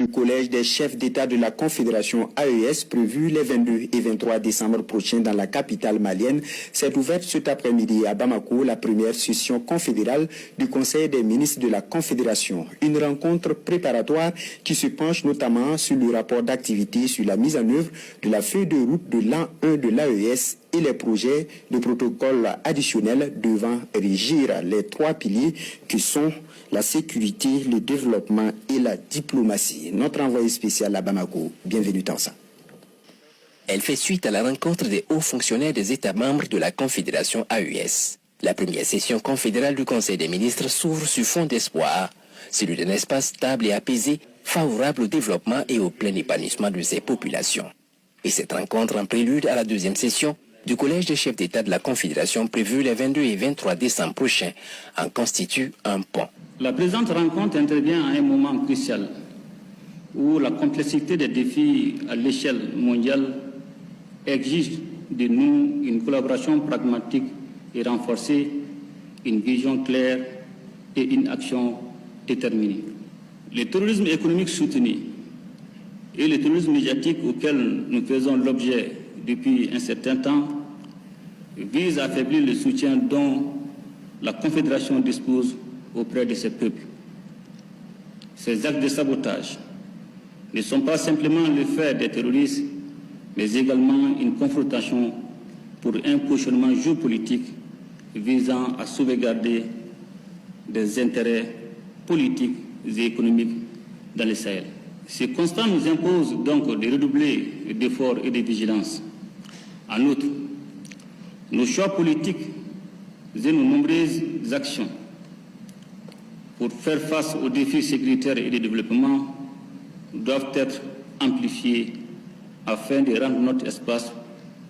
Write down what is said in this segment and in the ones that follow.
du Collège des chefs d'État de la Confédération AES prévu les 22 et 23 décembre prochains dans la capitale malienne s'est ouverte cet après-midi à Bamako la première session confédérale du Conseil des ministres de la Confédération. Une rencontre préparatoire qui se penche notamment sur le rapport d'activité sur la mise en œuvre de la feuille de route de l'an 1 de l'AES et les projets de protocole additionnels devant régir les trois piliers qui sont la sécurité, le développement et la diplomatie. Notre envoyé spécial à Bamako, bienvenue dans ça. Elle fait suite à la rencontre des hauts fonctionnaires des États membres de la Confédération AES. La première session confédérale du Conseil des ministres s'ouvre sur fond d'espoir, celui d'un espace stable et apaisé, favorable au développement et au plein épanouissement de ses populations. Et cette rencontre en prélude à la deuxième session du Collège des chefs d'État de la Confédération prévue les 22 et 23 décembre prochains en constitue un pont. La présente rencontre intervient à un moment crucial où la complexité des défis à l'échelle mondiale exige de nous une collaboration pragmatique et renforcée, une vision claire et une action déterminée. Le terrorisme économique soutenu et le terrorisme médiatique auquel nous faisons l'objet depuis un certain temps visent à affaiblir le soutien dont la Confédération dispose auprès de ses peuples. Ces actes de sabotage ne sont pas simplement le fait des terroristes, mais également une confrontation pour un positionnement géopolitique visant à sauvegarder des intérêts politiques et économiques dans le Sahel. Ce constat nous impose donc de redoubler d'efforts et de vigilance. En outre, nos choix politiques et nos nombreuses actions pour faire face aux défis sécuritaires et de développement doivent être amplifiés afin de rendre notre espace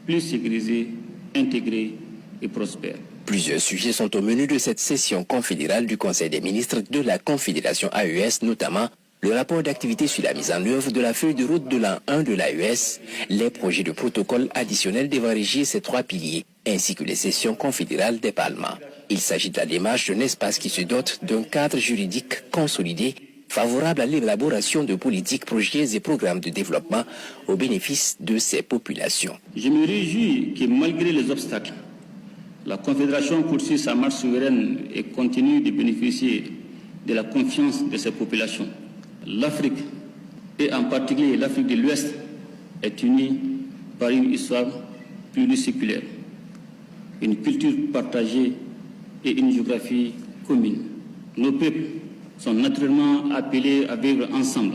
plus sécurisé, intégré et prospère. Plusieurs sujets sont au menu de cette session confédérale du Conseil des ministres de la Confédération AES, notamment le rapport d'activité sur la mise en œuvre de la feuille de route de l'an 1 de l'AES, les projets de protocole additionnels devant régir ces trois piliers, ainsi que les sessions confédérales des Parlements. Il s'agit de la démarche d'un espace qui se dote d'un cadre juridique consolidé, favorable à l'élaboration de politiques, projets et programmes de développement au bénéfice de ces populations. Je me réjouis que malgré les obstacles, la Confédération poursuit sa marche souveraine et continue de bénéficier de la confiance de ses populations. L'Afrique, et en particulier l'Afrique de l'Ouest, est unie par une histoire pluriséculaire, une culture partagée et une géographie commune. Nos peuples sont naturellement appelés à vivre ensemble